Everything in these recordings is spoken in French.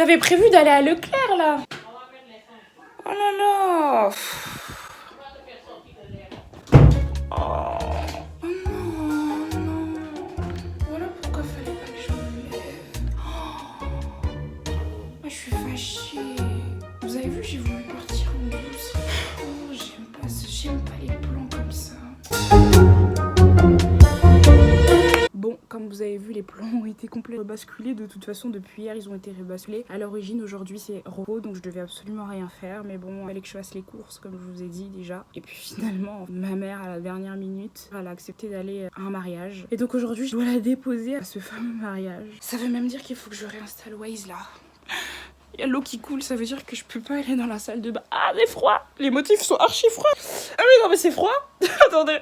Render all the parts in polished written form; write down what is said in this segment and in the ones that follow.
t'avais prévu d'aller à Leclerc là. Oh là là. Oh non, non. Voilà pourquoi fallait pas que je me lève. Oh, je suis fâchée. Vous avez vu, j'ai voulu partir en douce. Oh, j'aime pas les plans comme ça. Bon, comme vous avez vu, les plans ont été complètement rebasculés. De toute façon, depuis hier, ils ont été rebasculés. À l'origine, aujourd'hui, c'est repos, donc je devais absolument rien faire. Mais bon, il fallait que je fasse les courses, comme je vous ai dit déjà. Et puis finalement, ma mère, à la dernière minute, elle a accepté d'aller à un mariage. Et donc aujourd'hui, je dois la déposer à ce fameux mariage. Ça veut même dire qu'il faut que je réinstalle Waze là. Il y a l'eau qui coule, ça veut dire que je peux pas aller dans la salle de bain. Ah, c'est froid. Les motifs sont archi froids. Ah oui, non mais c'est froid. Attendez.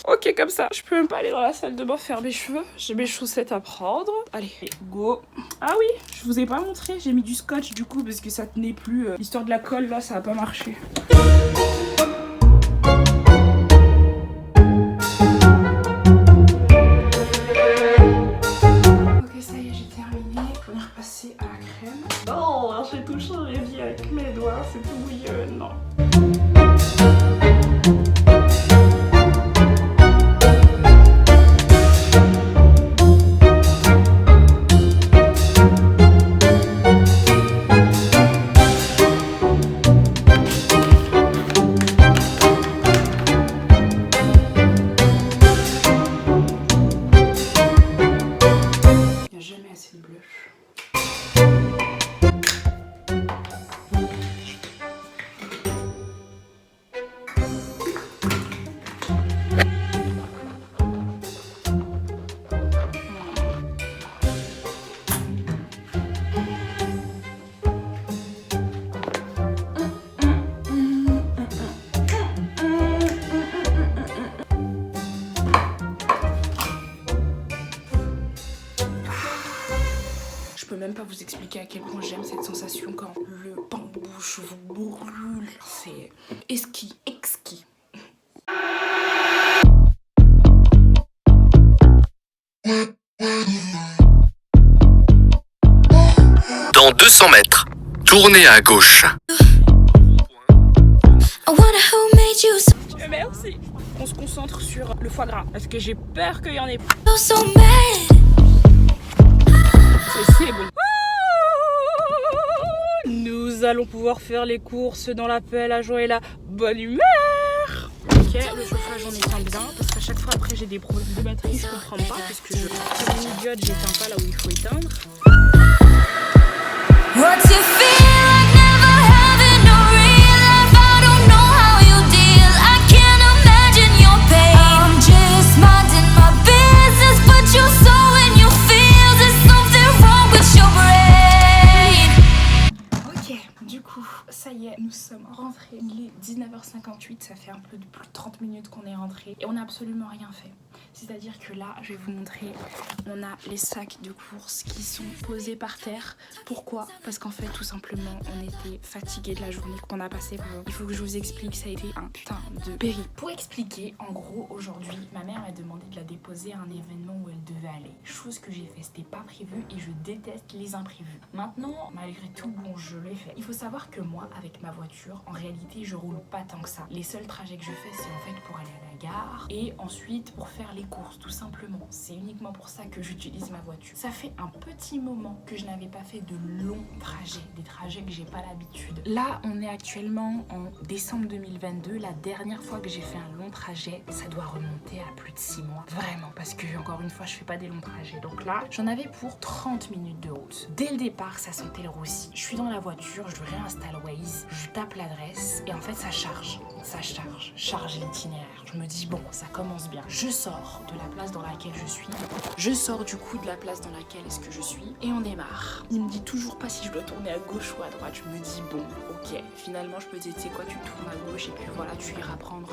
Ok, comme ça. Je peux même pas aller dans la salle de bain faire mes cheveux. J'ai mes chaussettes à prendre. Allez, go. Ah oui, je vous ai pas montré. J'ai mis du scotch du coup parce que ça tenait plus. L'histoire de la colle là, ça a pas marché. Passer à la crème. Oh, j'ai tout changé avec mes doigts, c'est tout bouillonnant. Il n'y a jamais assez de blush. Je peux même pas vous expliquer à quel point j'aime cette sensation quand le pain en bouche vous brûle. C'est exquis. Dans 200 mètres, tournez à gauche. Merci. On se concentre sur le foie gras parce que j'ai peur qu'il y en ait. C'est bon. Nous allons pouvoir faire les courses dans la paix, la joie et la bonne humeur. Ok, le chauffage on éteint bien parce qu'à chaque fois après j'ai des problèmes de batterie, je comprends pas parce que je comme une idiote j'éteins pas là où il faut éteindre. Ça y est, nous sommes rentrés. Il est 19h58, ça fait un peu de plus de 30 minutes qu'on est rentrés et on n'a absolument rien fait. C'est-à-dire que là, je vais vous montrer, on a les sacs de courses qui sont posés par terre. Pourquoi? Parce qu'en fait, tout simplement, on était fatigués de la journée qu'on a passée. Il faut que je vous explique, ça a été un putain de périple. Pour expliquer, en gros, aujourd'hui, ma mère m'a demandé de la déposer à un événement où elle devait aller. Chose que j'ai fait, c'était pas prévu et je déteste les imprévus. Maintenant, malgré tout, bon, je l'ai fait. Il faut savoir que moi, avec ma voiture, en réalité, je roule pas tant que ça. Les seuls trajets que je fais, c'est en fait pour aller à la gare et ensuite pour faire les courses, tout simplement. C'est uniquement pour ça que j'utilise ma voiture. Ça fait un petit moment que je n'avais pas fait de longs trajets, des trajets que j'ai pas l'habitude. Là, on est actuellement en décembre 2022. La dernière fois que j'ai fait un long trajet, ça doit remonter à plus de 6 mois. Vraiment, parce que encore une fois, je fais pas des longs trajets. Donc là, j'en avais pour 30 minutes de route. Dès le départ, ça sentait le roussi. Je suis dans la voiture, je réinstalle Waze, je tape l'adresse et en fait, ça charge, charge l'itinéraire. Je me dis, bon, ça commence bien. Je sors de la place dans laquelle je suis. Je sors du coup de la place dans laquelle est-ce que je suis et on démarre. Il me dit toujours pas si je dois tourner à gauche ou à droite. Je me dis, bon, ok. Finalement, je me dis, tu sais quoi, tu tournes à gauche et puis voilà, tu iras prendre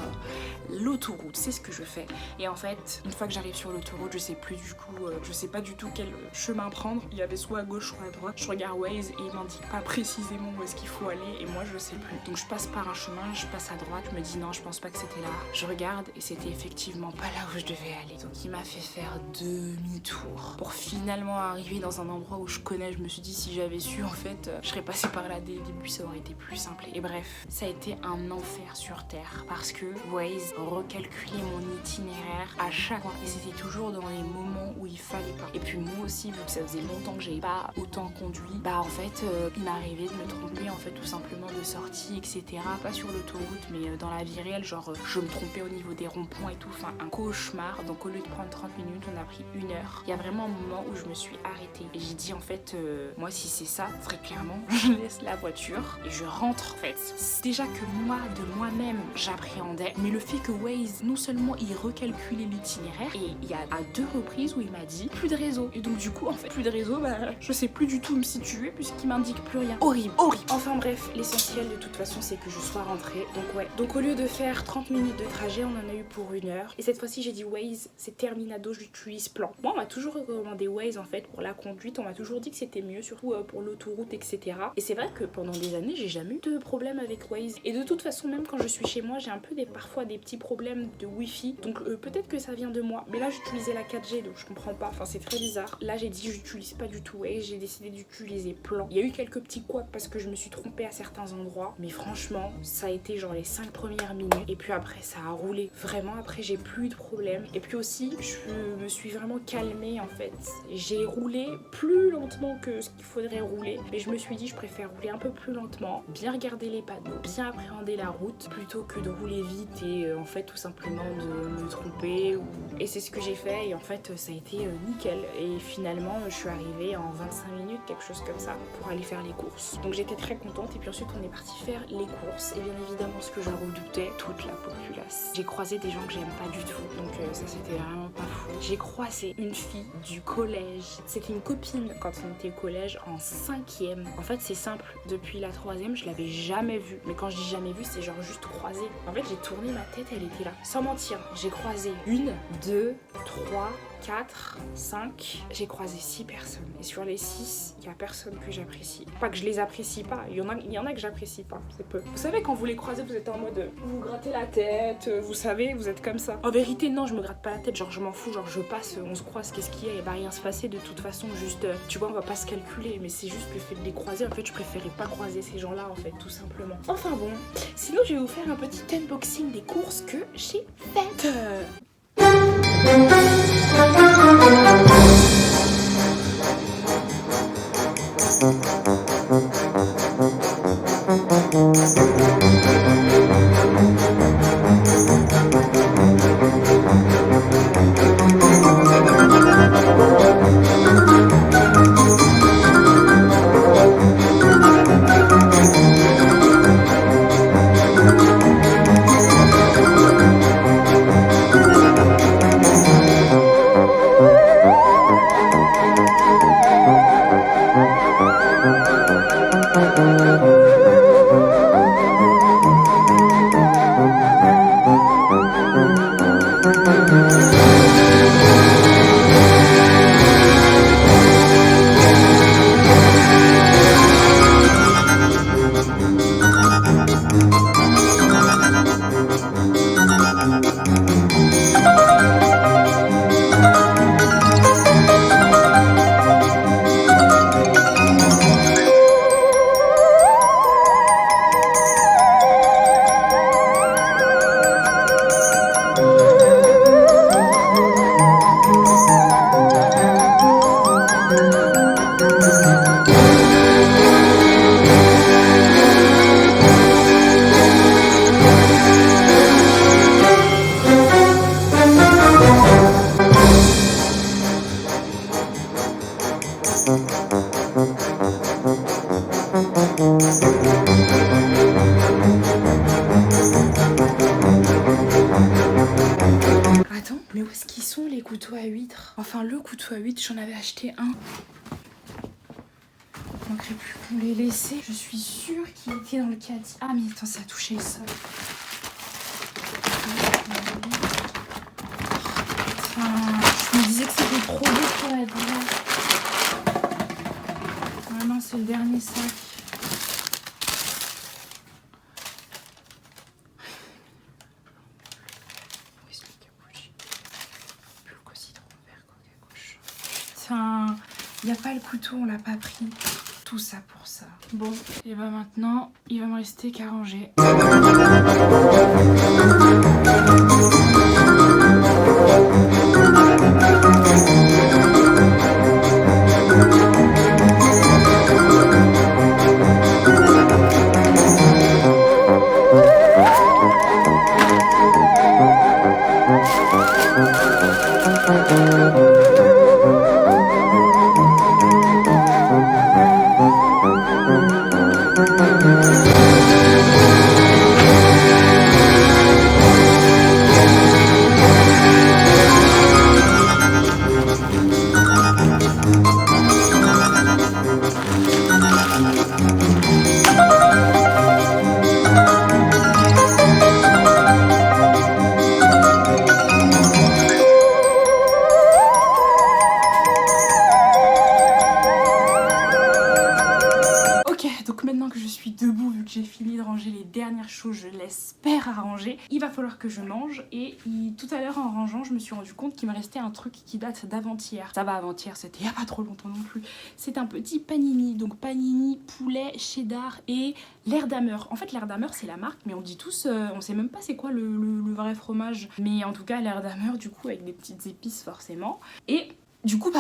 l'autoroute. C'est ce que je fais. Et en fait, une fois que j'arrive sur l'autoroute, je sais plus du coup, je sais pas du tout quel chemin prendre. Il y avait soit à gauche, soit à droite. Je regarde Waze et il m'indique pas précisément où est-ce qu'il faut aller et moi je sais plus. Donc je passe par un chemin, je passe à droite, je me dis non, je pense pas que c'était là. Je regarde et c'était effectivement pas là où je vais aller. Donc il m'a fait faire demi-tour pour finalement arriver dans un endroit où je connais. Je me suis dit, si j'avais su, en fait, je serais passée par là dès le début, ça aurait été plus simple. Et bref, ça a été un enfer sur Terre parce que Waze recalculait mon itinéraire à chaque fois. Et c'était toujours dans les moments où il fallait pas. Et puis moi aussi, vu que ça faisait longtemps que j'avais pas autant conduit, bah en fait, il m'arrivait de me tromper, en fait, tout simplement de sortie, etc. Pas sur l'autoroute, mais dans la vie réelle, genre je me trompais au niveau des ronds-points et tout. Enfin, un cauchemar. Donc au lieu de prendre 30 minutes, on a pris 1 heure. Il y a vraiment un moment où je me suis arrêtée. Et j'ai dit, en fait, moi, si c'est ça, très clairement, je laisse la voiture et je rentre, en fait. C'est déjà que moi, de moi-même, j'appréhendais. Mais le fait que Waze, non seulement il recalculait l'itinéraire, et il y a à 2 reprises où il m'a dit plus de réseau. Et donc du coup, en fait, plus de réseau, bah, je sais plus du tout où me situer puisqu'il m'indique plus rien. Horrible, horrible. Enfin bref, l'essentiel de toute façon, c'est que je sois rentrée. Donc ouais. Donc au lieu de faire 30 minutes de trajet, on en a eu pour 1 heure. Et cette fois-ci, j'ai dit Waze, c'est terminado, j'utilise plan. Moi, on m'a toujours recommandé Waze en fait pour la conduite. On m'a toujours dit que c'était mieux, surtout pour l'autoroute, etc. Et c'est vrai que pendant des années, j'ai jamais eu de problème avec Waze. Et de toute façon, même quand je suis chez moi, j'ai un peu parfois des petits problèmes de Wi-Fi. Donc peut-être que ça vient de moi. Mais là, j'utilisais la 4G, donc je comprends pas. Enfin, c'est très bizarre. Là, j'ai dit, j'utilise pas du tout Waze. J'ai décidé d'utiliser plan. Il y a eu quelques petits couacs parce que je me suis trompée à certains endroits. Mais franchement, ça a été genre les 5 premières minutes. Et puis après, ça a roulé. Vraiment, après, j'ai plus eu de problème. Et puis aussi, je me suis vraiment calmée en fait. J'ai roulé plus lentement que ce qu'il faudrait rouler. Mais je me suis dit, je préfère rouler un peu plus lentement, bien regarder les panneaux, bien appréhender la route, plutôt que de rouler vite et en fait tout simplement de me tromper. Et c'est ce que j'ai fait et en fait ça a été nickel. Et finalement, je suis arrivée en 25 minutes, quelque chose comme ça, pour aller faire les courses. Donc j'étais très contente et puis ensuite on est parti faire les courses. Et bien évidemment, ce que je redoutais, toute la populace. J'ai croisé des gens que j'aime pas du tout. Donc ça c'était vraiment pas fou. J'ai croisé une fille du collège. C'était une copine quand on était au collège en 5e. En fait c'est simple, depuis la 3e je l'avais jamais vue. Mais quand je dis jamais vue, c'est genre juste croisée. En fait j'ai tourné ma tête, elle était là. Sans mentir, j'ai croisé 1, 2, 3, 4, 5, j'ai croisé 6 personnes. Et sur les 6, il y a personne que j'apprécie. Pas que je les apprécie pas, il y en a que j'apprécie pas, c'est peu. Vous savez, quand vous les croisez, vous êtes en mode, vous grattez la tête, vous savez, vous êtes comme ça. En vérité, non, je me gratte pas la tête, genre je m'en fous, genre je passe, on se croise, qu'est-ce qu'il y a, il va rien se passer de toute façon, juste, tu vois, on va pas se calculer, mais c'est juste le fait de les croiser, en fait, je préférais pas croiser ces gens-là, en fait, tout simplement. Enfin bon, sinon je vais vous faire un petit unboxing des courses que j'ai faites. Attends, mais où est-ce qu'ils sont les couteaux à huîtres? Enfin, le couteau à huîtres, j'en avais acheté un. Il manquerait plus qu'on les laissait. Je suis sûre qu'il était dans le caddie. Ah, mais attends, ça a touché le sol. Je me disais que c'était trop beau pour être vrai. Ah non, c'est le dernier sac. Où est-ce le capuchin? Il n'y a pas le couteau, on l'a pas pris. Tout ça pour ça. Bon, et bah maintenant, il va me rester qu'à ranger. J'ai fini de ranger les dernières choses, je l'espère, à ranger. Il va falloir que je mange et tout à l'heure en rangeant, je me suis rendu compte qu'il me restait un truc qui date d'avant-hier. Ça va, avant-hier, c'était il y a pas trop longtemps non plus. C'est un petit panini, donc panini, poulet, cheddar et l'Erdammer. En fait, l'Erdammer, c'est la marque, mais on dit tous, on sait même pas c'est quoi le vrai fromage. Mais en tout cas, l'Erdammer, du coup, avec des petites épices forcément. Et du coup,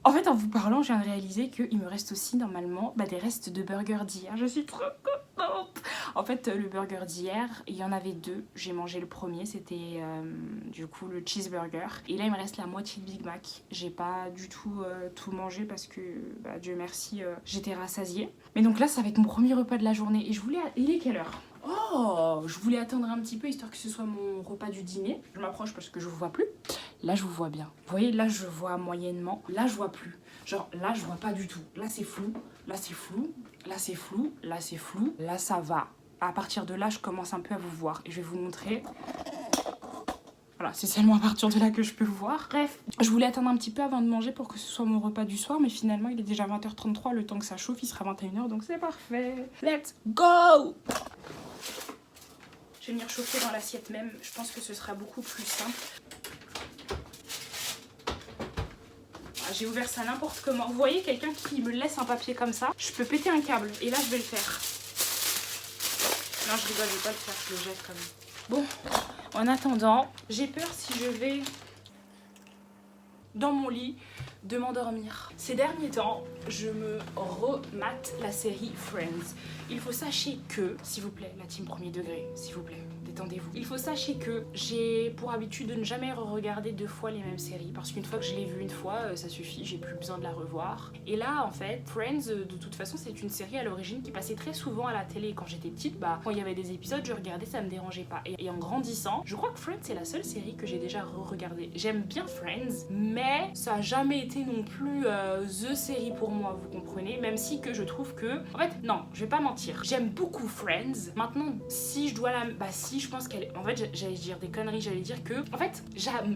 en fait, en vous parlant, je viens de réaliser qu'il me reste aussi normalement des restes de burger d'hier. Je suis trop contente. En fait, le burger d'hier, il y en avait deux. J'ai mangé le premier, c'était du coup le cheeseburger. Et là, il me reste la moitié de Big Mac. J'ai pas du tout tout mangé parce que, Dieu merci, j'étais rassasiée. Mais donc là, ça va être mon premier repas de la journée. Et je voulais... Il est quelle heure ? Oh, je voulais attendre un petit peu histoire que ce soit mon repas du dîner. Je m'approche parce que je vous vois plus. Là, je vous vois bien. Vous voyez, là, je vois moyennement. Là, je vois plus. Genre, là, je vois pas du tout. Là, c'est flou. Là, c'est flou. Là, c'est flou. Là, c'est flou. Là, ça va. À partir de là, je commence un peu à vous voir. Et je vais vous montrer. Voilà, c'est seulement à partir de là que je peux vous voir. Bref, je voulais attendre un petit peu avant de manger pour que ce soit mon repas du soir. Mais finalement, il est déjà 20h33. Le temps que ça chauffe, il sera 21h. Donc, c'est parfait. Let's go! Je vais venir chauffer dans l'assiette même. Je pense que ce sera beaucoup plus simple. J'ai ouvert ça n'importe comment. Vous voyez, quelqu'un qui me laisse un papier comme ça, je peux péter un câble. Et là, je vais le faire. Non, je rigole, je vais pas le faire, je le jette quand même. Bon, en attendant, j'ai peur si je vais dans mon lit de m'endormir. Ces derniers temps, je me remate la série Friends. Il faut sachez que, s'il vous plaît, la team premier degré, s'il vous plaît, détendez-vous. Il faut sachez que j'ai pour habitude de ne jamais regarder deux fois les mêmes séries parce qu'une fois que je l'ai vue une fois, ça suffit, j'ai plus besoin de la revoir. Et là, en fait, Friends, de toute façon, c'est une série à l'origine qui passait très souvent à la télé. Quand j'étais petite, quand il y avait des épisodes, je regardais, ça me dérangeait pas. Et en grandissant, je crois que Friends, c'est la seule série que j'ai déjà re-regardée. J'aime bien Friends, mais ça a jamais été non plus the série pour moi, vous comprenez, même si que je trouve que, en fait, non, je vais pas mentir, j'aime beaucoup Friends. Maintenant, si je dois si, je pense qu'elle, en fait, j'allais dire des conneries, j'allais dire que, en fait,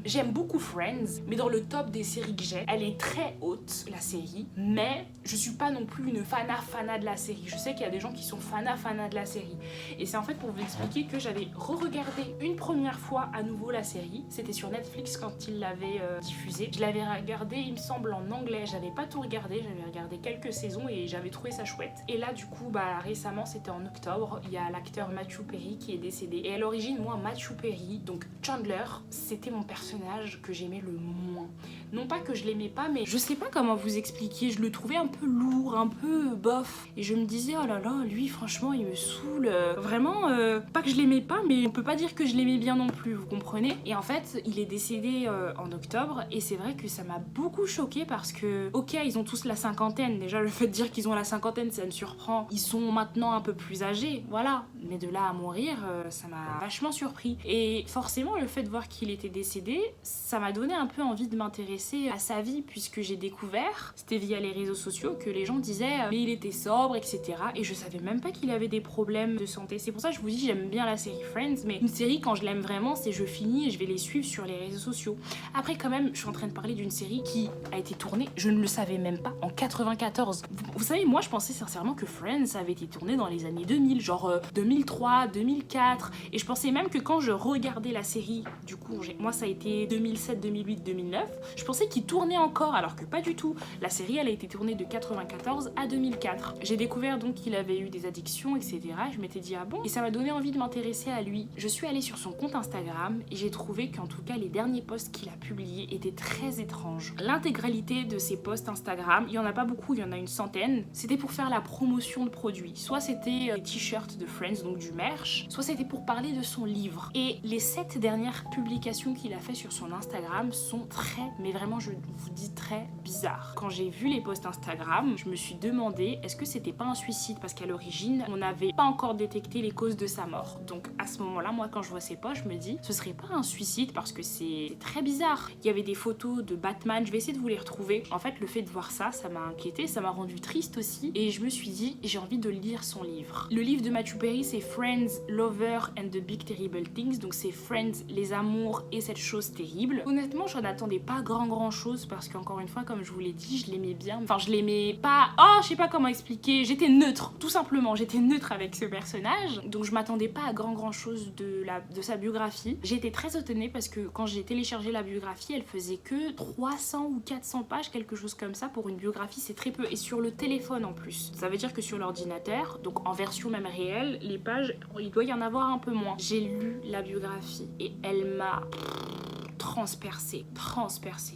j'aime beaucoup Friends, mais dans le top des séries que j'ai, elle est très haute, la série, mais je suis pas non plus une fana de la série. Je sais qu'il y a des gens qui sont fana de la série, et c'est en fait pour vous expliquer que j'avais re-regardé une première fois à nouveau la série. C'était sur Netflix quand ils l'avaient diffusée. Je l'avais regardé, il me semble, en anglais. J'avais pas tout regardé, j'avais regardé quelques saisons et j'avais trouvé ça chouette. Et là, du coup, récemment, c'était en octobre, il y a l'acteur Matthew Perry qui est décédé. Et à l'origine, moi, Matthew Perry, donc Chandler, c'était mon personnage que j'aimais le moins. Non pas que je l'aimais pas, mais je sais pas comment vous expliquer, je le trouvais un peu lourd, un peu bof. Et je me disais, oh là là, lui, franchement, il me saoule. Vraiment, pas que je l'aimais pas, mais on peut pas dire que je l'aimais bien non plus, vous comprenez? Et en fait, il est décédé en octobre, et c'est vrai que ça m'a beaucoup choquée parce que, ok, ils ont tous la cinquantaine. Déjà, le fait de dire qu'ils ont la cinquantaine, ça me surprend. Ils sont maintenant un peu plus âgés, voilà. Mais de là à mourir, ça m'a vachement surpris. Et forcément, le fait de voir qu'il était décédé, ça m'a donné un peu envie de m'intéresser à sa vie, puisque j'ai découvert, c'était via les réseaux sociaux, que les gens disaient mais il était sobre, etc. Et je savais même pas qu'il avait des problèmes de santé. C'est pour ça que je vous dis, j'aime bien la série Friends, mais une série, quand je l'aime vraiment, c'est je finis et je vais les suivre sur les réseaux sociaux. Après, quand même, je suis en train de parler d'une série qui a été tournée, je ne le savais même pas, en 94. Vous savez, moi, je pensais sincèrement que Friends avait été tourné dans les années 2000, genre 2000 2003, 2004. Et je pensais même que quand je regardais la série, du coup, moi ça a été 2007, 2008, 2009, je pensais qu'il tournait encore, alors que pas du tout. La série, elle a été tournée de 94 à 2004. J'ai découvert donc qu'il avait eu des addictions, etc. Je m'étais dit, ah bon? Et ça m'a donné envie de m'intéresser à lui. Je suis allée sur son compte Instagram et j'ai trouvé qu'en tout cas, les derniers posts qu'il a publiés étaient très étranges. L'intégralité de ses posts Instagram, il y en a pas beaucoup, il y en a une centaine, c'était pour faire la promotion de produits. Soit c'était des t-shirts de Friends, donc du merch, soit c'était pour parler de son livre. Et les 7 dernières publications qu'il a fait sur son Instagram sont très, mais vraiment je vous dis très bizarres. Quand j'ai vu les posts Instagram, je me suis demandé est-ce que c'était pas un suicide, parce qu'à l'origine on n'avait pas encore détecté les causes de sa mort. Donc à ce moment-là, moi quand je vois ces posts, je me dis ce serait pas un suicide parce que c'est très bizarre. Il y avait des photos de Batman, je vais essayer de vous les retrouver. En fait, le fait de voir ça, ça m'a inquiété, ça m'a rendu triste aussi et je me suis dit j'ai envie de lire son livre. Le livre de Matthew Perry, c'est Friends, Lover and the Big Terrible Things, donc c'est Friends, les amours et cette chose terrible. Honnêtement, je n'attendais pas grand chose parce qu'encore une fois, comme je vous l'ai dit, je l'aimais bien. Enfin, je l'aimais pas. Oh, je sais pas comment expliquer. J'étais neutre, tout simplement. J'étais neutre avec ce personnage, donc je m'attendais pas à grand chose de sa biographie. J'ai été très étonnée parce que quand j'ai téléchargé la biographie, elle faisait que 300 ou 400 pages, quelque chose comme ça. Pour une biographie, c'est très peu. Et sur le téléphone en plus. Ça veut dire que sur l'ordinateur, donc en version même réelle, les pages, il doit y en avoir un peu moins. J'ai lu la biographie et elle m'a transpercée.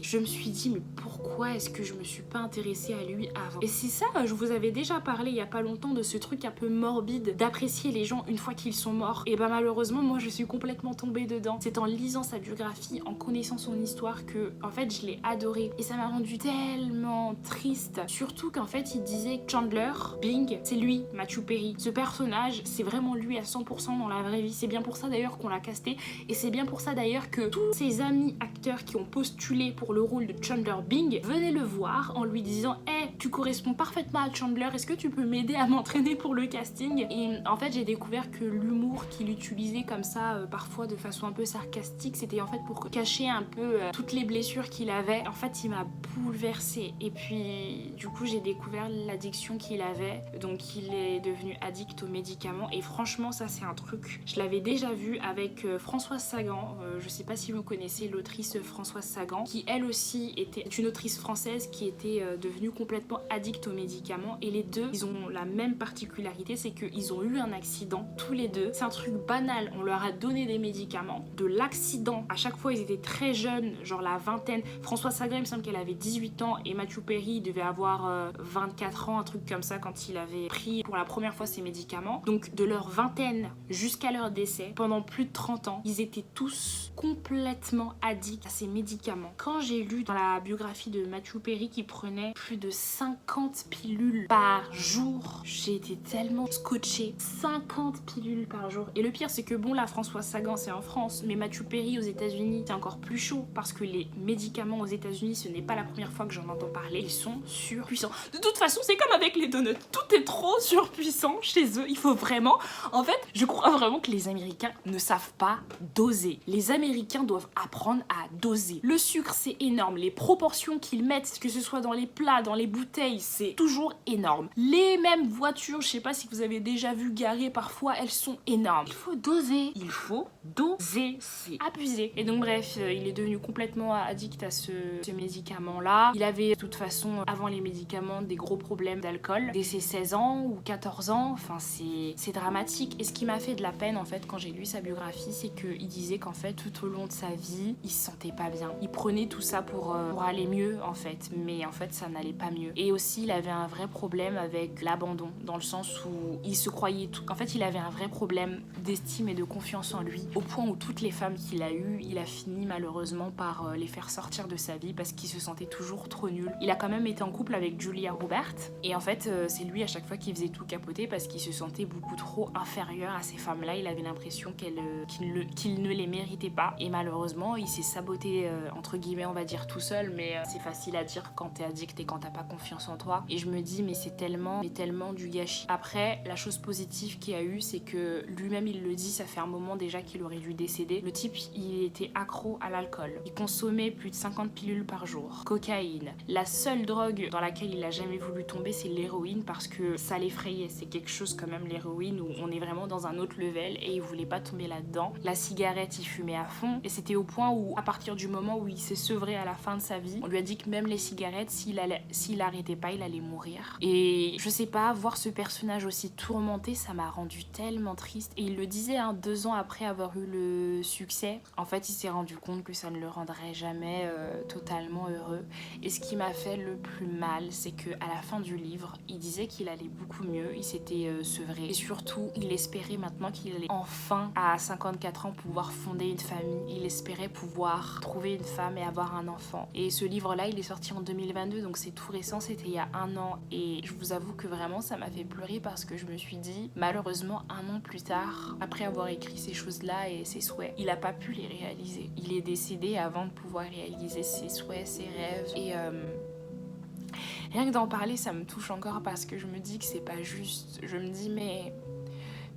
Je me suis dit mais pourquoi est-ce que je me suis pas intéressée à lui avant? Et c'est ça, je vous avais déjà parlé il y a pas longtemps de ce truc un peu morbide d'apprécier les gens une fois qu'ils sont morts. Et bah malheureusement moi je suis complètement tombée dedans. C'est en lisant sa biographie, en connaissant son histoire que en fait je l'ai adoré. Et ça m'a rendu tellement triste. Surtout qu'en fait il disait que Chandler Bing, c'est lui, Matthew Perry. Ce personnage, c'est vraiment lui à 100% dans la vraie vie. C'est bien pour ça d'ailleurs qu'on l'a casté. Et c'est bien pour ça d'ailleurs que tous ses amis acteurs qui ont postulé pour le rôle de Chandler Bing venaient le voir en lui disant hey, tu corresponds parfaitement à Chandler, est-ce que tu peux m'aider à m'entraîner pour le casting? Et en fait j'ai découvert que l'humour qu'il utilisait comme ça parfois de façon un peu sarcastique, c'était en fait pour cacher un peu toutes les blessures qu'il avait. En fait il m'a bouleversée et puis du coup j'ai découvert l'addiction qu'il avait, donc il est devenu addict aux médicaments et franchement ça c'est un truc, je l'avais déjà vu avec Françoise Sagan, je sais pas si vous connaissez l'autrice Françoise Sagan, qui elle aussi était une autrice française qui était devenue complètement addict aux médicaments et les deux, ils ont la même particularité, c'est qu'ils ont eu un accident tous les deux. C'est un truc banal, on leur a donné des médicaments. De l'accident, à chaque fois ils étaient très jeunes, genre la vingtaine. Françoise Sagan, il me semble qu'elle avait 18 ans et Matthew Perry devait avoir 24 ans, un truc comme ça quand il avait pris pour la première fois ses médicaments. Donc de leur vingtaine jusqu'à leur décès, pendant plus de 30 ans, ils étaient tous complètement addicts à ces médicaments. Quand j'ai lu dans la biographie de Matthew Perry qu'il prenait plus de 50 pilules par jour, j'ai été tellement scotchée. 50 pilules par jour. Et le pire c'est que bon là Françoise Sagan c'est en France, mais Matthew Perry aux États-Unis c'est encore plus chaud parce que les médicaments aux États-Unis, ce n'est pas la première fois que j'en entends parler, ils sont surpuissants. De toute façon c'est comme avec les donuts, tout est trop surpuissant chez eux. Il faut vraiment, en fait je crois vraiment que les Américains ne savent pas doser. Les Américains doivent apprendre à doser. Le sucre c'est énorme, les proportions qu'ils mettent, que ce soit dans les plats, dans les bouteilles, c'est toujours énorme. Les mêmes voitures, je sais pas si vous avez déjà vu garées parfois, elles sont énormes. Il faut doser, c'est abusé. Et donc bref, il est devenu complètement addict à ce médicament là. Il avait de toute façon avant les médicaments des gros problèmes d'alcool dès ses 16 ans ou 14 ans, enfin c'est dramatique. Et ce qui m'a fait de la peine en fait quand j'ai lu sa biographie, c'est qu'il disait qu'en fait tout au long de sa vie il se sentait pas bien, il prenait tout ça pour aller mieux en fait, mais en fait ça n'allait pas mieux. Et aussi il avait un vrai problème avec l'abandon, dans le sens où il se croyait tout, en fait il avait un vrai problème d'estime et de confiance en lui, au point où toutes les femmes qu'il a eues, il a fini malheureusement par les faire sortir de sa vie parce qu'il se sentait toujours trop nul. Il a quand même été en couple avec Julia Roberts et en fait c'est lui à chaque fois qui faisait tout capoter parce qu'il se sentait beaucoup trop inférieur à ces femmes là. Il avait l'impression qu'il ne les méritait pas et malheureusement il s'est saboté entre guillemets on va dire tout seul, mais c'est facile à dire quand t'es addict et quand t'as pas confiance en toi. Et je me dis mais c'est tellement du gâchis. Après la chose positive qu'il y a eu, c'est que lui-même il le dit, ça fait un moment déjà qu'il aurait dû décéder. Le type il était accro à l'alcool, il consommait plus de 50 pilules par jour, cocaïne. La seule drogue dans laquelle il a jamais voulu tomber, c'est l'héroïne, parce que ça l'effrayait. C'est quelque chose quand même, l'héroïne, où on est vraiment dans un autre level, et il voulait pas tomber là-dedans. La cigarette, il fumait à fond, et c'était au point où, à partir du moment où il s'est sevré à la fin de sa vie, on lui a dit que même les cigarettes, s'il arrêtait pas, il allait mourir. Et je sais pas, voir ce personnage aussi tourmenté, ça m'a rendu tellement triste. Et il le disait, 2 ans après avoir eu le succès, en fait il s'est rendu compte que ça ne le rendrait jamais totalement heureux. Et ce qui m'a fait le plus mal, c'est que à la fin du livre, il disait qu'il allait beaucoup mieux, il s'était sevré, et surtout il espérait maintenant qu'il allait enfin à 54 ans pouvoir fonder une famille. Il espérait pouvoir trouver une femme et avoir un enfant. Et ce livre là il est sorti en 2022, donc c'est tout récent, c'était il y a 1 an, et je vous avoue que vraiment ça m'a fait pleurer, parce que je me suis dit malheureusement 1 an plus tard, après avoir écrit ces choses là et ses souhaits, il a pas pu les réaliser. Il est décédé avant de pouvoir réaliser ses souhaits, ses rêves. Et rien que d'en parler, ça me touche encore, parce que je me dis que c'est pas juste. Je me dis mais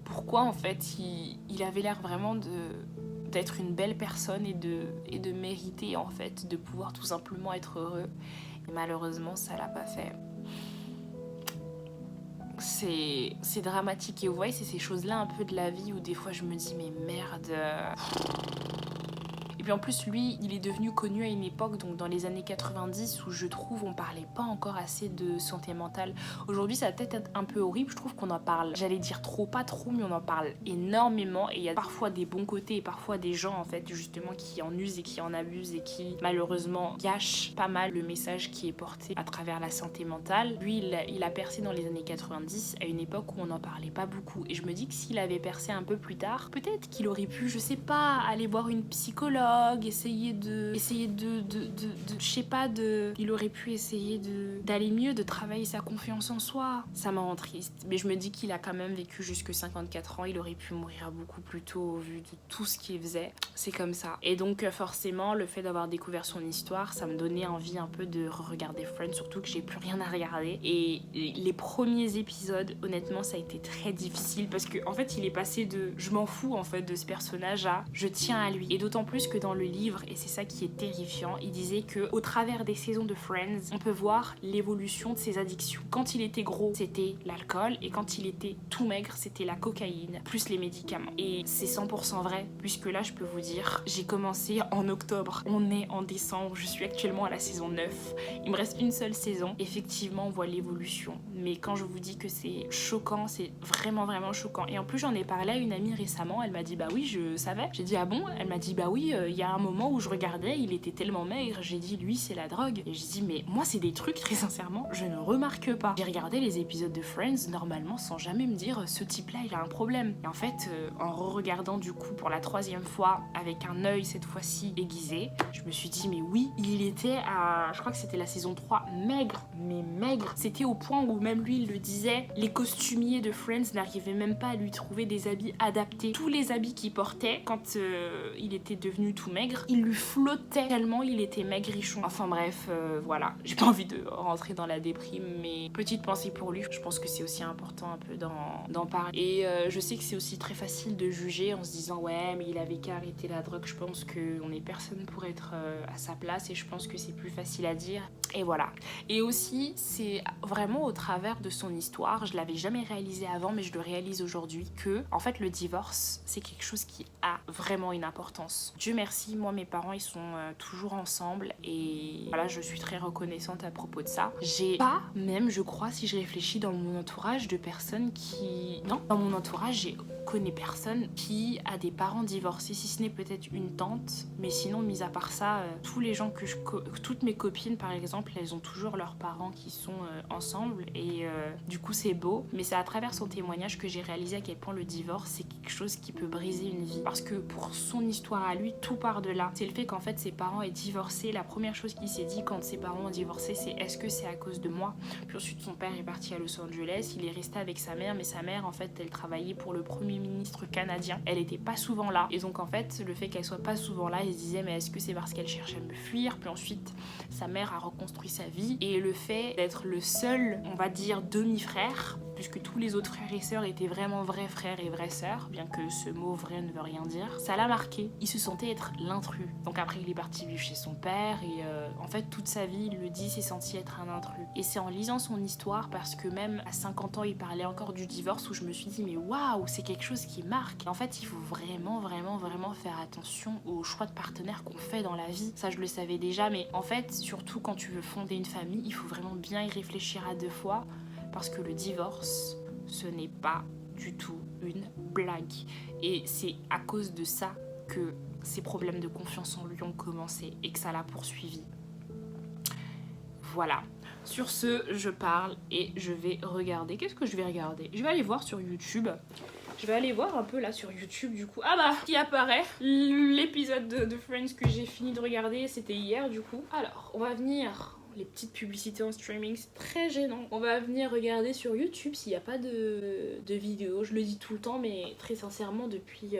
pourquoi en fait il avait l'air vraiment d'être une belle personne et de mériter en fait de pouvoir tout simplement être heureux. Et malheureusement ça l'a pas fait. C'est dramatique, et vous voyez, c'est ces choses-là un peu de la vie où des fois je me dis mais merde. Et puis en plus lui il est devenu connu à une époque, donc dans les années 90, où je trouve on parlait pas encore assez de santé mentale. Aujourd'hui ça va peut-être être un peu horrible, je trouve qu'on en parle, j'allais dire trop, pas trop, mais on en parle énormément, et il y a parfois des bons côtés et parfois des gens en fait justement qui en usent et qui en abusent et qui malheureusement gâchent pas mal le message qui est porté à travers la santé mentale. Lui il a percé dans les années 90, à une époque où on n'en parlait pas beaucoup, et je me dis que s'il avait percé un peu plus tard, peut-être qu'il aurait pu, je sais pas, aller voir une psychologue, essayer de je sais pas, il aurait pu essayer d'aller mieux, de travailler sa confiance en soi. Ça me rend triste, mais je me dis qu'il a quand même vécu jusque 54 ans, il aurait pu mourir beaucoup plus tôt au vu de tout ce qu'il faisait. C'est comme ça. Et donc forcément le fait d'avoir découvert son histoire, ça me donnait envie un peu de regarder Friends, surtout que j'ai plus rien à regarder. Et les premiers épisodes, honnêtement ça a été très difficile, parce que en fait il est passé de je m'en fous en fait de ce personnage à je tiens à lui. Et d'autant plus que dans le livre, et c'est ça qui est terrifiant, il disait que au travers des saisons de Friends, on peut voir l'évolution de ses addictions. Quand il était gros, c'était l'alcool, et quand il était tout maigre, c'était la cocaïne, plus les médicaments. Et c'est 100% vrai, puisque là je peux vous dire, j'ai commencé en octobre, on est en décembre, je suis actuellement à la saison 9, il me reste une seule saison. Effectivement on voit l'évolution, mais quand je vous dis que c'est choquant, c'est vraiment choquant. Et en plus j'en ai parlé à une amie récemment, elle m'a dit bah oui je savais. J'ai dit ah bon? Elle m'a dit bah oui, il y a un moment où je regardais, il était tellement maigre, j'ai dit lui c'est la drogue. Et j'ai dit mais moi c'est des trucs très sincèrement je ne remarque pas. J'ai regardé les épisodes de Friends normalement sans jamais me dire ce type là il a un problème. Et en fait en re-regardant du coup pour la 3e fois avec un œil cette fois-ci aiguisé, je me suis dit mais oui, il était à, je crois que c'était la saison 3, maigre, mais maigre. C'était au point où même lui il le disait, les costumiers de Friends n'arrivaient même pas à lui trouver des habits adaptés. Tous les habits qu'il portait quand il était devenu tout maigre, il lui flottait tellement il était maigrichon. Enfin bref, voilà, j'ai pas envie de rentrer dans la déprime, mais petite pensée pour lui. Je pense que c'est aussi important un peu d'en parler. Et je sais que c'est aussi très facile de juger en se disant ouais mais il avait qu'à arrêter la drogue. Je pense qu'on est personne pour être à sa place, et je pense que c'est plus facile à dire. Et voilà. Et aussi c'est vraiment au travers de son histoire, je l'avais jamais réalisé avant mais je le réalise aujourd'hui, que en fait le divorce c'est quelque chose qui a vraiment une importance. Dieu merci, moi mes parents ils sont toujours ensemble, et voilà, je suis très reconnaissante à propos de ça. J'ai pas, même je crois si je réfléchis, dans mon entourage de personnes qui... Non, dans mon entourage je connais personne qui a des parents divorcés, si ce n'est peut-être une tante, mais sinon mis à part ça, tous les gens que toutes mes copines par exemple, elles ont toujours leurs parents qui sont ensemble, et du coup c'est beau, mais c'est à travers son témoignage que j'ai réalisé à quel point le divorce c'est quelque chose qui peut briser une vie, parce que pour son histoire à lui, tout part de là. C'est le fait qu'en fait ses parents aient divorcé. La première chose qu'il s'est dit quand ses parents ont divorcé, c'est est-ce que c'est à cause de moi? Puis ensuite son père est parti à Los Angeles, il est resté avec sa mère, mais sa mère en fait elle travaillait pour le premier ministre canadien. Elle était pas souvent là. Et donc en fait, le fait qu'elle soit pas souvent là, ils se disaient mais est-ce que c'est parce qu'elle cherche à me fuir? Puis ensuite, sa mère a reconstruit sa vie. Et le fait d'être le seul, on va dire, demi-frère, puisque tous les autres frères et sœurs étaient vraiment vrais frères et vraies sœurs, bien que ce mot vrai ne veut rien dire, ça l'a marqué. Il se sentait être l'intrus. Donc après, il est parti vivre chez son père et en fait, toute sa vie, il le dit, s'est senti être un intrus. Et c'est en lisant son histoire, parce que même à 50 ans, il parlait encore du divorce, où je me suis dit, mais waouh, c'est quelque chose qui marque. Et en fait, il faut vraiment faire attention aux choix de partenaires qu'on fait dans la vie. Ça, je le savais déjà, mais en fait, surtout quand tu veux fonder une famille, il faut vraiment bien y réfléchir à 2 fois. Parce que le divorce, ce n'est pas du tout une blague. Et c'est à cause de ça que ces problèmes de confiance en lui ont commencé et que ça l'a poursuivi. Voilà. Sur ce, je parle et je vais regarder. Qu'est-ce que je vais regarder? Je vais aller voir sur YouTube. Je vais aller voir un peu là sur YouTube du coup. Ah bah, qui apparaît l'épisode de Friends que j'ai fini de regarder. C'était hier du coup. Alors, on va venir... Les petites publicités en streaming, c'est très gênant. On va venir regarder sur YouTube s'il n'y a pas de vidéos. Je le dis tout le temps, mais très sincèrement, depuis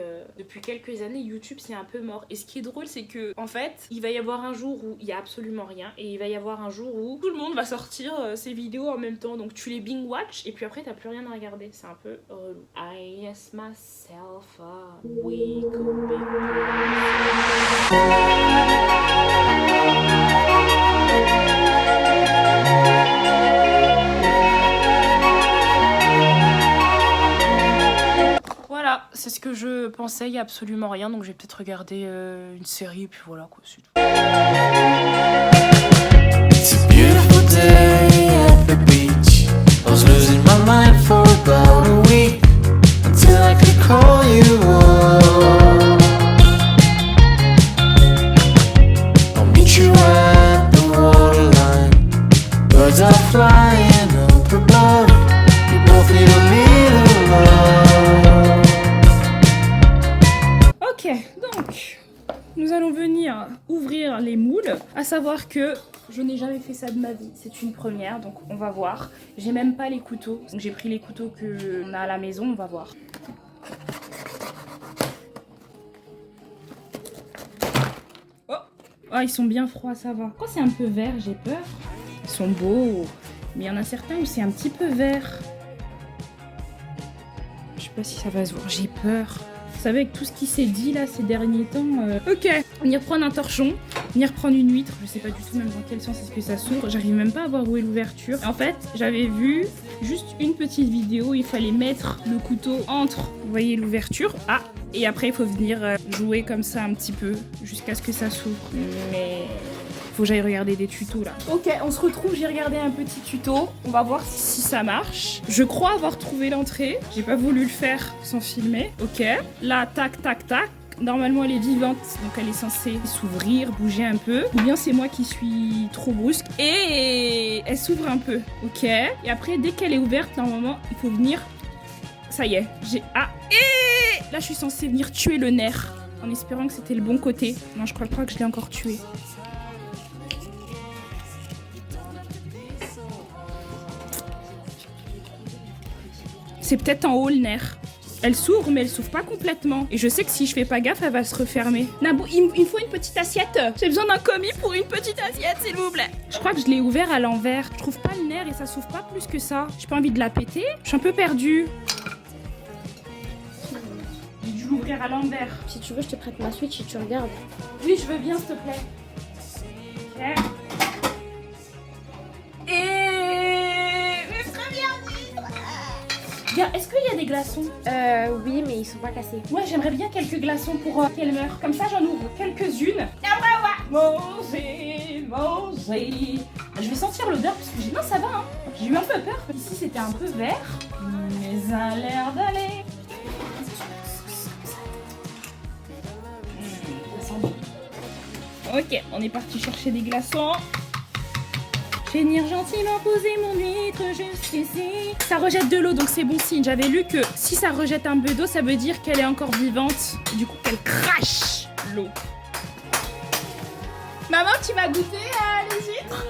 quelques années, YouTube, c'est un peu mort. Et ce qui est drôle, c'est que, en fait, il va y avoir un jour où il n'y a absolument rien. Et il va y avoir un jour où tout le monde va sortir ses vidéos en même temps. Donc tu les binge-watch et puis après, t'as plus rien à regarder. C'est un peu relou. I ask myself a week Voilà, c'est ce que je pensais, il n'y a absolument rien, donc je vais peut-être regarder une série et puis voilà quoi, c'est tout. It's a beautiful day at the beach. I was losing my mind for about a week until I could call you up. I'll meet you at the waterline. Birds are flying up above. We both need a little love. Ok, donc nous allons venir ouvrir les moules, à savoir que je n'ai jamais fait ça de ma vie, c'est une première, donc on va voir. J'ai même pas les couteaux, donc j'ai pris les couteaux qu'on a à la maison, on va voir. Oh, oh, ils sont bien froids, ça va. Pourquoi c'est un peu vert, j'ai peur. Ils sont beaux, mais il y en a certains où c'est un petit peu vert. Je sais pas si ça va se voir, j'ai peur. Vous savez, avec tout ce qui s'est dit là ces derniers temps... Ok, venir prendre un torchon, venir prendre une huître, je sais pas du tout même dans quel sens est-ce que ça s'ouvre, j'arrive même pas à voir où est l'ouverture. En fait, j'avais vu juste une petite vidéo, il fallait mettre le couteau entre, vous voyez l'ouverture, ah, et après il faut venir jouer comme ça un petit peu, jusqu'à ce que ça s'ouvre. Mais... faut que j'aille regarder des tutos là. Ok, on se retrouve, j'ai regardé un petit tuto. On va voir si ça marche. Je crois avoir trouvé l'entrée. J'ai pas voulu le faire sans filmer. Ok, là, tac, tac, tac. Normalement, elle est vivante, donc elle est censée s'ouvrir, bouger un peu. Ou bien c'est moi qui suis trop brusque. Et elle s'ouvre un peu. Ok, et après, dès qu'elle est ouverte, normalement, il faut venir... Ça y est, j'ai... Ah, et là, je suis censée venir tuer le nerf. En espérant que c'était le bon côté. Non, je crois pas que je l'ai encore tué. C'est peut-être en haut le nerf. Elle s'ouvre, mais elle s'ouvre pas complètement. Et je sais que si je fais pas gaffe, elle va se refermer. Nabou, il me faut une petite assiette. J'ai besoin d'un commis pour une petite assiette, s'il vous plaît. Je crois que je l'ai ouvert à l'envers. Je trouve pas le nerf et ça s'ouvre pas plus que ça. J'ai pas envie de la péter. Je suis un peu perdue. J'ai dû l'ouvrir à l'envers. Si tu veux, je te prête ma Switch et tu regardes. Oui, je veux bien, s'il te plaît. Ok. Est-ce qu'il y a des glaçons? Oui, mais ils sont pas cassés. Ouais, j'aimerais bien quelques glaçons pour qu'elle meure. Comme ça, j'en ouvre quelques-unes. Et après, on va manger. Je vais sentir l'odeur parce que non, ça va, hein. J'ai eu un peu peur. Ici, c'était un peu vert, mais ça a l'air d'aller. Ça sent bon. Ok, on est parti chercher des glaçons. Je vais venir gentiment poser mon huître jusqu'ici. Ça rejette de l'eau, donc c'est bon signe. J'avais lu que si ça rejette un peu d'eau, ça veut dire qu'elle est encore vivante. Du coup, qu'elle crache l'eau. Maman, tu vas goûter les huîtres?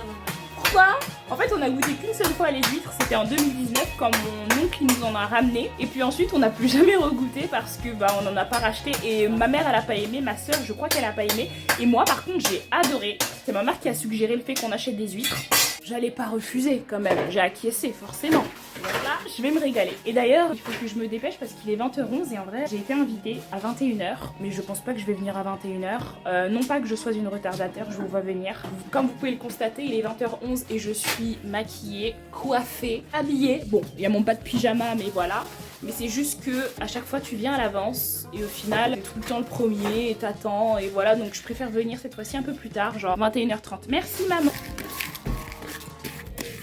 quoi? En fait, on a goûté qu'une seule fois les huîtres, c'était en 2019 quand mon oncle il nous en a ramené. Et puis ensuite, on n'a plus jamais regoûté parce que bah on n'en a pas racheté. Et ma mère, elle a pas aimé, ma soeur, je crois qu'elle a pas aimé. Et moi, par contre, j'ai adoré. C'est ma mère qui a suggéré le fait qu'on achète des huîtres. J'allais pas refuser quand même, j'ai acquiescé forcément. Voilà, je vais me régaler. Et d'ailleurs, il faut que je me dépêche parce qu'il est 20h11 et en vrai, j'ai été invitée à 21h. Mais je pense pas que je vais venir à 21h. Non pas que je sois une retardataire, je vous vois venir. Comme vous pouvez le constater, il est 20h11 et je suis maquillée, coiffée, habillée. Bon, il y a mon pas de pyjama, mais voilà. Mais c'est juste que à chaque fois tu viens à l'avance et au final t'es tout le temps le premier et t'attends et voilà, donc je préfère venir cette fois-ci un peu plus tard, genre 21h30. Merci maman.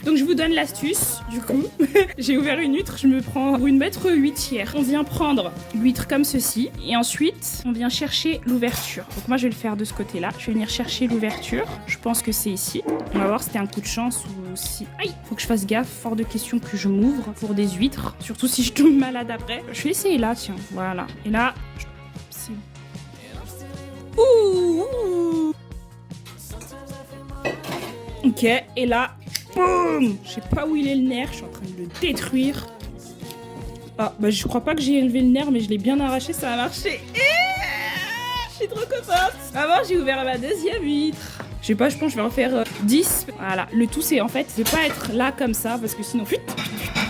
Donc je vous donne l'astuce, du coup, j'ai ouvert une huître, je me prends pour une maître huîtrière. On vient prendre l'huître comme ceci, et ensuite on vient chercher l'ouverture. Donc moi je vais le faire de ce côté-là, je vais venir chercher l'ouverture, je pense que c'est ici. On va voir si c'était un coup de chance ou si... Aïe, faut que je fasse gaffe, fort de question que je m'ouvre pour des huîtres, surtout si je tombe malade après. Je vais essayer là, tiens, voilà. Et là, c'est... Ouh. Ok, et là... Boum! Je sais pas où il est le nerf, je suis en train de le détruire. Ah, bah je crois pas que j'ai élevé le nerf, mais je l'ai bien arraché, ça a marché. Je suis trop contente. Avant, j'ai ouvert ma deuxième huître. Je sais pas, je pense que je vais en faire 10. Voilà, le tout c'est en fait de pas être là comme ça, parce que sinon...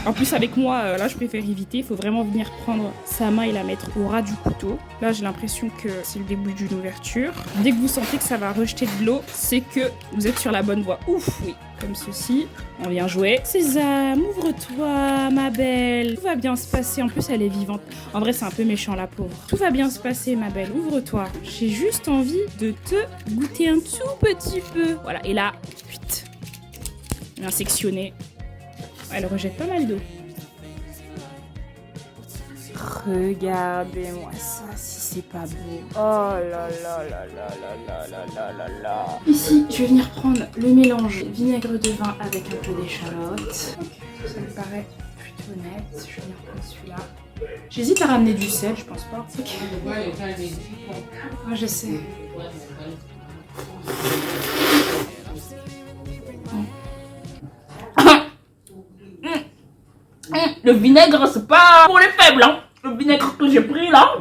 En plus avec moi, là je préfère éviter, il faut vraiment venir prendre sa main et la mettre au ras du couteau. Là j'ai l'impression que c'est le début d'une ouverture. Dès que vous sentez que ça va rejeter de l'eau, c'est que vous êtes sur la bonne voie. Ouf, oui, comme ceci. On vient jouer. Sésame, ouvre-toi ma belle. Tout va bien se passer, en plus elle est vivante. En vrai c'est un peu méchant la pauvre. Tout va bien se passer ma belle, ouvre-toi. J'ai juste envie de te goûter un tout petit peu. Voilà, et là, vite. Bien sectionné. Elle rejette pas mal d'eau. Regardez-moi ça, si c'est pas beau. Oh là là là là là là là là là. Ici, je vais venir prendre le mélange vinaigre de vin avec un peu d'échalote. Ok, ça me paraît plutôt honnête. Je vais venir prendre celui-là. J'hésite à ramener du sel, je pense pas. Ok. Moi, je sais. Le vinaigre, c'est pas pour les faibles, hein. Le vinaigre que j'ai pris là.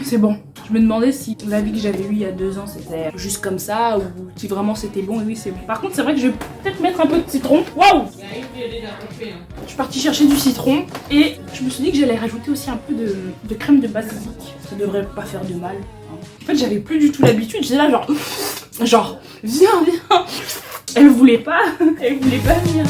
C'est bon. Je me demandais si l'avis que j'avais eu il y a 2 ans c'était juste comme ça ou si vraiment c'était bon. Et oui, c'est bon. Par contre, c'est vrai que je vais peut-être mettre un peu de citron. Waouh! Je suis partie chercher du citron et je me suis dit que j'allais rajouter aussi un peu de crème de basilic. Ça devrait pas faire de mal. En fait, j'avais plus du tout l'habitude. J'étais là genre, viens. Elle voulait pas venir.